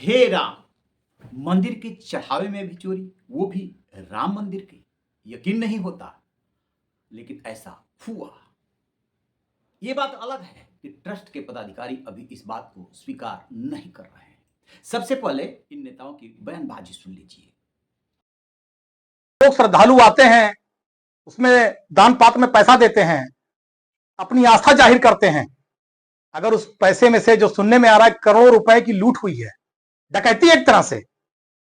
हे राम, मंदिर के चढ़ावे में भी चोरी, वो भी राम मंदिर के। यकीन नहीं होता, लेकिन ऐसा हुआ। ये बात अलग है कि ट्रस्ट के पदाधिकारी अभी इस बात को स्वीकार नहीं कर रहे हैं। सबसे पहले इन नेताओं की बयानबाजी सुन लीजिए। लोग श्रद्धालु आते हैं, उसमें दान पात्र में पैसा देते हैं, अपनी आस्था जाहिर करते हैं। अगर उस पैसे में से जो सुनने में आ रहा है करोड़ों रुपए की लूट हुई है, डकैती एक तरह से,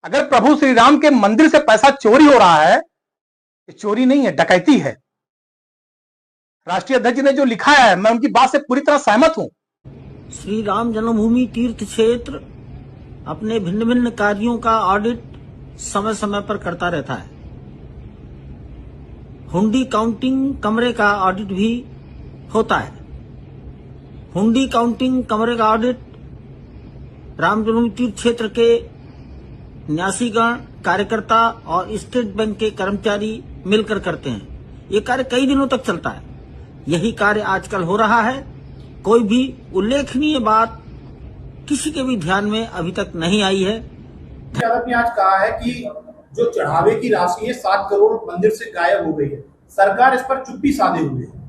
अगर प्रभु श्री राम के मंदिर से पैसा चोरी हो रहा है, ये चोरी नहीं है, डकैती है। राष्ट्रीय अध्यक्ष ने जो लिखा है, मैं उनकी बात से पूरी तरह सहमत हूं। श्री राम जन्मभूमि तीर्थ क्षेत्र अपने भिन्न भिन्न कार्यों का ऑडिट समय समय पर करता रहता है। हुंडी काउंटिंग कमरे का ऑडिट भी होता है। हुंडी काउंटिंग कमरे का ऑडिट राम जन्मभूमि तीर्थ क्षेत्र के न्यासीगण, कार्यकर्ता और स्टेट बैंक के कर्मचारी मिलकर करते हैं। ये कार्य कई दिनों तक चलता है। यही कार्य आजकल हो रहा है। कोई भी उल्लेखनीय बात किसी के भी ध्यान में अभी तक नहीं आई है। यादव ने आज कहा है कि जो चढ़ावे की राशि है 7 करोड़ मंदिर से गायब हो गई है। सरकार इस पर चुप्पी साधे हुए है।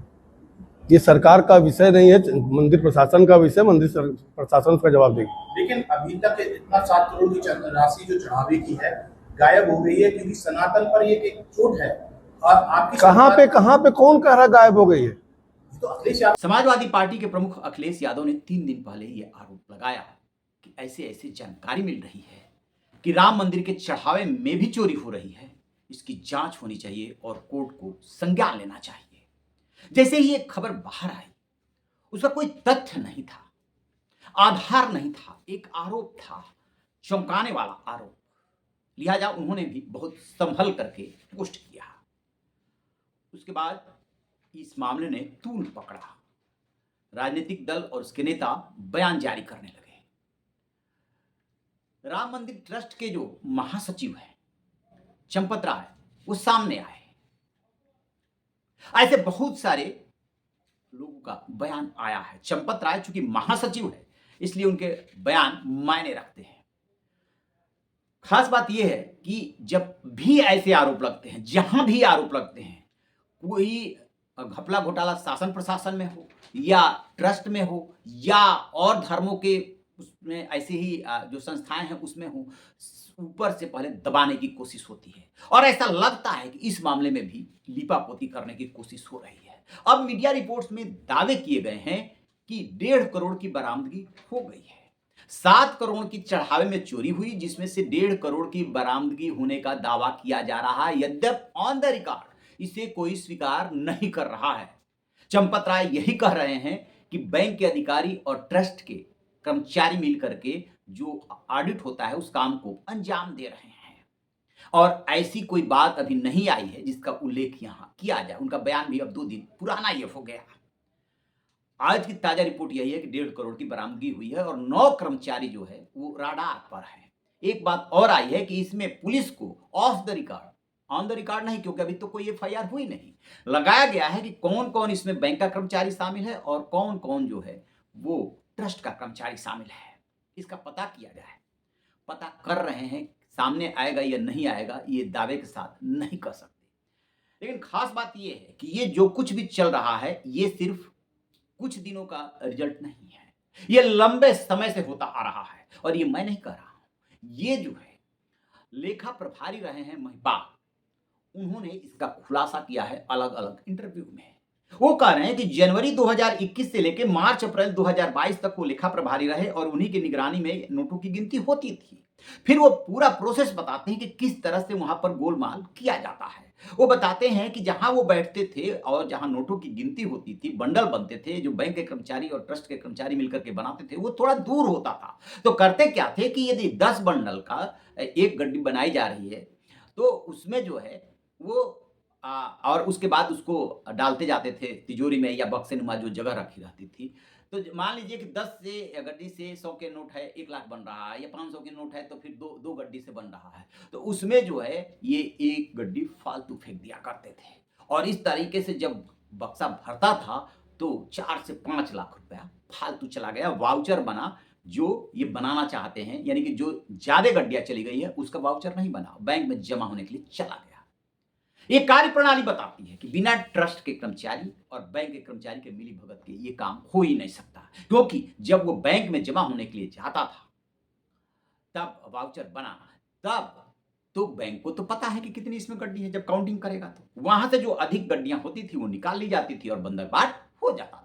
ये सरकार का विषय नहीं है, मंदिर प्रशासन का विषय, मंदिर प्रशासन उसका जवाब देगी। लेकिन अभी तक इतना 7 करोड़ की राशि जो चढ़ावे की है गायब हो गई है, क्योंकि सनातन पर ये एक चोट है। और आपकी कहाँ पे कौन कह रहा गायब हो गई है? तो अखिलेश यादव, समाजवादी पार्टी के प्रमुख अखिलेश यादव ने 3 दिन पहले ये आरोप लगाया कि ऐसे जानकारी मिल रही है कि राम मंदिर के चढ़ावे में भी चोरी हो रही है। इसकी जांच होनी चाहिए और कोर्ट को संज्ञान लेना चाहिए। जैसे ही एक खबर बाहर आई, उसका कोई तथ्य नहीं था, आधार नहीं था, एक आरोप था, चौंकाने वाला आरोप। लिहाजा उन्होंने भी बहुत संभल करके पोस्ट किया। उसके बाद इस मामले ने तूल पकड़ा। राजनीतिक दल और उसके नेता बयान जारी करने लगे। राम मंदिर ट्रस्ट के जो महासचिव हैं चंपत राय, वो सामने आए। ऐसे बहुत सारे लोगों का बयान आया है। चंपत राय चूंकि महासचिव है, इसलिए उनके बयान मायने रखते हैं। खास बात यह है कि जब भी ऐसे आरोप लगते हैं, जहां भी आरोप लगते हैं, कोई घपला घोटाला शासन प्रशासन में हो या ट्रस्ट में हो या और धर्मों के उसमें ऐसे ही जो संस्थाएं हैं उसमें हो, ऊपर से पहले दबाने की कोशिश होती है। और ऐसा लगता है कि इस मामले में भी लीपापोती करने की कोशिश हो रही है। अब मीडिया रिपोर्ट्स में दावे किए गए हैं कि 1.5 करोड़ की बरामदगी हो गई है। 7 करोड़ की चढ़ावे में चोरी हुई, जिसमें से 1.5 करोड़ की बरामदगी होने का दावा किया जा रहा है। यद्यप ऑन द रिकॉर्ड इसे कोई स्वीकार नहीं कर रहा है। चंपत राय यही कह रहे हैं कि बैंक के अधिकारी और ट्रस्ट के कर्मचारी मिलकर के जो ऑडिट होता है उस काम को अंजाम दे रहे हैं। और ऐसी कोई बात अभी नहीं आई है जिसका उल्लेख यहां किया जाए। उनका बयान भी अब 2 दिन पुराना ये हो गया। आज की ताजा रिपोर्ट यही है कि 1.5 करोड़ की बरामदगी हुई है और 9 कर्मचारी जो है वो राडार पर है। एक बात और आई है कि इसमें पुलिस को of the record, on the record नहीं, क्योंकि अभी तो कोई एफआईआर हुई नहीं, लगाया गया है कि कौन कौन इसमें बैंक का कर्मचारी शामिल है और कौन कौन जो है वो ट्रस्ट का कर्मचारी शामिल है। इसका पता किया जाए। पता कर रहे हैं, सामने आएगा या नहीं आएगा ये दावे के साथ नहीं कर सकते। लेकिन खास बात ये है कि ये जो कुछ भी चल रहा है ये सिर्फ कुछ दिनों का रिजल्ट नहीं है, ये लंबे समय से होता आ रहा है। और ये मैं नहीं कह रहा हूं, ये जो है लेखा प्रभारी रहे हैं महिपाल, उन्होंने इसका खुलासा किया है अलग अलग इंटरव्यू में। वो कह रहे हैं कि जनवरी 2021 से लेकर मार्च अप्रैल 2022 तक वो लेखा प्रभारी रहे और उन्हीं की निगरानी में नोटों की गिनती होती थी। फिर वो पूरा प्रोसेस बताते हैं कि किस तरह से वहां पर गोलमाल किया जाता है। वो बताते हैं कि जहां वो बैठते थे और जहां नोटों की गिनती होती थी, बंडल बनते थे, जो बैंक के कर्मचारी और ट्रस्ट के कर्मचारी मिलकर के बनाते थे, वो थोड़ा दूर होता था। तो करते क्या थे कि यदि 10 बंडल का एक गड्डी बनाई जा रही है तो उसमें जो है वो और उसके बाद उसको डालते जाते थे तिजोरी में या बक्से नुमा जो जगह रखी रहती थी। तो मान लीजिए कि 10 से गड्डी से 100 के नोट है 1 लाख बन रहा है, या 500 के नोट है तो फिर दो गड्डी से बन रहा है। तो उसमें जो है ये एक गड्डी फालतू फेंक दिया करते थे। और इस तरीके से जब बक्सा भरता था तो 4 से 5 लाख रुपया फालतू चला गया। वाउचर बना, जो ये बनाना चाहते हैं, यानी कि जो ज्यादा गड्डियां चली गई है उसका वाउचर नहीं बना, बैंक में जमा होने के लिए चला गया। ये कार्यप्रणाली बताती है कि बिना ट्रस्ट के कर्मचारी और बैंक के कर्मचारी के मिली भगत के ये काम हो ही नहीं सकता, क्योंकि जब वो बैंक में जमा होने के लिए जाता था तब वाउचर बना, तब तो बैंक को तो पता है कि कितनी इसमें गड्डी है, जब काउंटिंग करेगा तो वहां से जो अधिक गड्डियां होती थी वो निकाल ली जाती थी और बंदरबाट हो जाता था।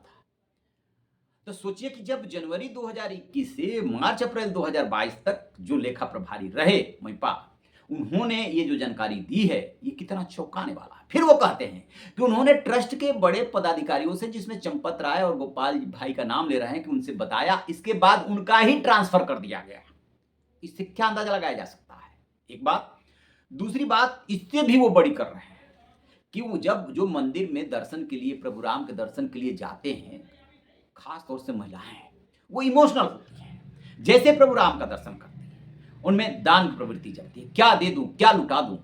तो सोचिए कि जब जनवरी 2021 से मार्च अप्रैल 2022 तक जो लेखा प्रभारी रहे महिपाल, उन्होंने ये जो जानकारी दी है ये कितना चौंकाने वाला है। फिर वो कहते हैं कि उन्होंने ट्रस्ट के बड़े पदाधिकारियों से, जिसमें चंपत राय और गोपाल भाई का नाम ले रहे हैं, कि उनसे बताया, इसके बाद उनका ही ट्रांसफर कर दिया गया। इससे क्या अंदाजा लगाया जा सकता है? एक बात। दूसरी बात, इससे भी वो बड़ी कर रहे हैं कि वो जब जो मंदिर में दर्शन के लिए, प्रभु राम के दर्शन के लिए जाते हैं, खास तौर से महिलाएं, वो इमोशनल होती हैं। जैसे प्रभु राम का दर्शन करते हैं, उनमें दान की प्रवृत्ति जाती है, क्या दे दूं, क्या लुटा दूं।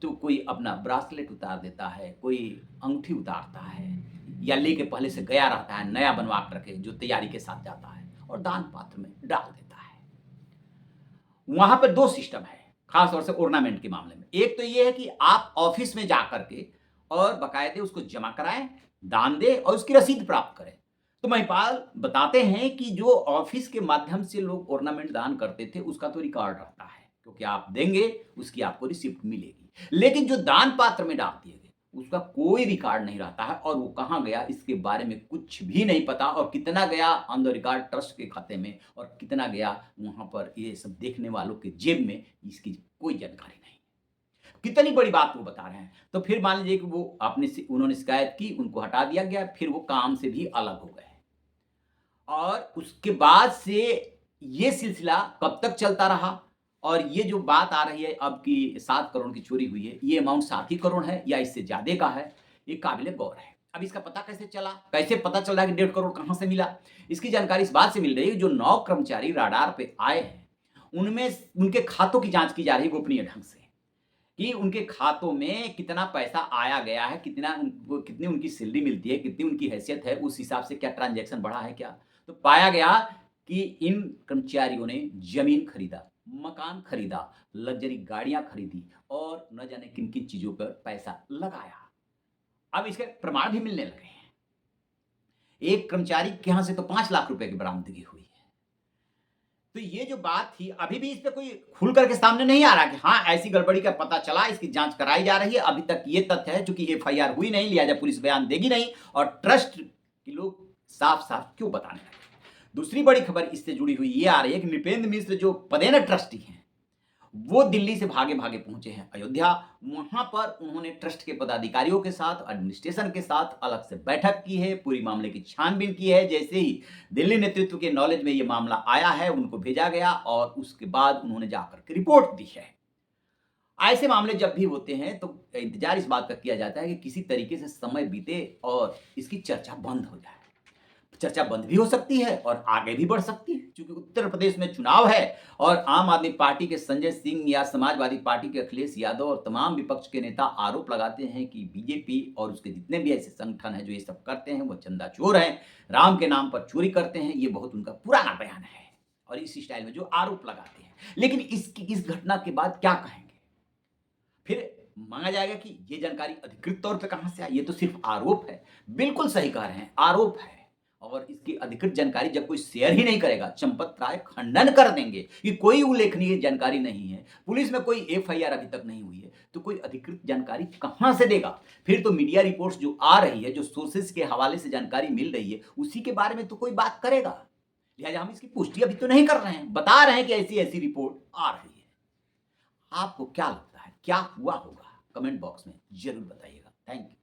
तो कोई अपना ब्रासलेट उतार देता है, कोई अंगूठी उतारता है, या लेके पहले से गया रहता है, नया बनवा कर रखे जो तैयारी के साथ जाता है, और दान पात्र में डाल देता है। वहां पर दो सिस्टम है, खास तौर से ऑर्नामेंट के मामले में। एक तो ये है कि आप ऑफिस में जा करके और बाकायदे उसको जमा कराएं, दान दे और उसकी रसीद प्राप्त करें। तो महिपाल बताते हैं कि जो ऑफिस के माध्यम से लोग ऑर्नामेंट दान करते थे उसका तो रिकॉर्ड रहता है, क्योंकि आप देंगे उसकी आपको रिसिप्ट मिलेगी। लेकिन जो दान पात्र में डाल दिए गए उसका कोई रिकॉर्ड नहीं रहता है, और वो कहाँ गया इसके बारे में कुछ भी नहीं पता, और कितना गया ऑन द रिकॉर्ड ट्रस्ट के खाते में और कितना गया वहां पर ये सब देखने वालों के जेब में, इसकी कोई जानकारी नहीं। कितनी बड़ी बात वो बता रहे हैं। तो फिर मान लीजिए कि वो उन्होंने शिकायत की, उनको हटा दिया गया, फिर वो काम से भी अलग हो गए, और उसके बाद से ये सिलसिला कब तक चलता रहा। और ये जो बात आ रही है अब की 7 करोड़ की चोरी हुई है, ये अमाउंट 7 ही करोड़ है या इससे ज्यादा का है, ये काबिले गौर है। अब इसका पता कैसे चला, कैसे पता चल रहा है कि 1.5 करोड़ कहां से मिला? इसकी जानकारी इस बात से मिल रही है, जो 9 कर्मचारी राडार पे आए हैं उनमें उनके खातों की जांच की जा रही है गोपनीय ढंग से, कि उनके खातों में कितना पैसा आया गया है, कितनी उनकी सैलरी मिलती है, कितनी उनकी हैसियत है, उस हिसाब से क्या ट्रांजैक्शन बढ़ा है क्या। तो पाया गया कि इन कर्मचारियों ने जमीन खरीदा, मकान खरीदा, लग्जरी गाड़ियां खरीदी, और न जाने किन किन चीजों पर पैसा लगाया। अब इसके प्रमाण भी मिलने लगे हैं। एक कर्मचारी के यहां से तो 5 लाख रुपए की बरामदगी हुई है। तो ये जो बात थी, अभी भी इस पे कोई खुल करके सामने नहीं आ रहा कि हाँ ऐसी गड़बड़ी का पता चला, इसकी जांच कराई जा रही है। अभी तक ये तथ्य है, चूंकि एफआईआर हुई नहीं, लिहाजा पुलिस बयान देगी नहीं, और ट्रस्ट के लोग साफ साफ क्यों बताने लगे। दूसरी बड़ी खबर इससे जुड़ी हुई ये आ रही है कि नृपेंद्र मिश्र जो पदेन ट्रस्टी हैं, वो दिल्ली से भागे भागे पहुंचे हैं अयोध्या। वहां पर उन्होंने ट्रस्ट के पदाधिकारियों के साथ, एडमिनिस्ट्रेशन के साथ अलग से बैठक की है, पूरी मामले की छानबीन की है। जैसे ही दिल्ली नेतृत्व के नॉलेज में ये मामला आया है, उनको भेजा गया, और उसके बाद उन्होंने जाकर के रिपोर्ट दी है। ऐसे मामले जब भी होते हैं तो इंतजार इस बात का किया जाता है कि किसी तरीके से समय बीते और इसकी चर्चा बंद हो जाए। चर्चा बंद भी हो सकती है और आगे भी बढ़ सकती है, क्योंकि उत्तर प्रदेश में चुनाव है, और आम आदमी पार्टी के संजय सिंह या समाजवादी पार्टी के अखिलेश यादव और तमाम विपक्ष के नेता आरोप लगाते हैं कि बीजेपी और उसके जितने भी ऐसे संगठन हैं जो ये सब करते हैं वो चंदाचोर हैं, राम के नाम पर चोरी करते हैं। ये बहुत उनका पुराना बयान है, और इसी स्टाइल में जो आरोप लगाते हैं। लेकिन इस घटना के बाद क्या कहेंगे? फिर मांगा जाएगा कि ये जानकारी अधिकृत तौर पर कहां से आई? ये तो सिर्फ आरोप है। बिल्कुल सही कह रहे हैं, आरोप है, और इसकी अधिकृत जानकारी जब कोई शेयर ही नहीं करेगा, चंपत राय खंडन कर देंगे कि कोई उल्लेखनीय जानकारी नहीं है, पुलिस में कोई एफआईआर अभी तक नहीं हुई है, तो कोई अधिकृत जानकारी कहां से देगा? फिर तो मीडिया रिपोर्ट्स जो आ रही है, जो सोर्सेस के हवाले से जानकारी मिल रही है, उसी के बारे में तो कोई बात करेगा। लिहाजा हम इसकी पुष्टि अभी तो नहीं कर रहे हैं, बता रहे हैं कि ऐसी ऐसी रिपोर्ट आ रही है। आपको क्या लगता है, क्या हुआ होगा? कमेंट बॉक्स में जरूर बताइएगा। Thank you.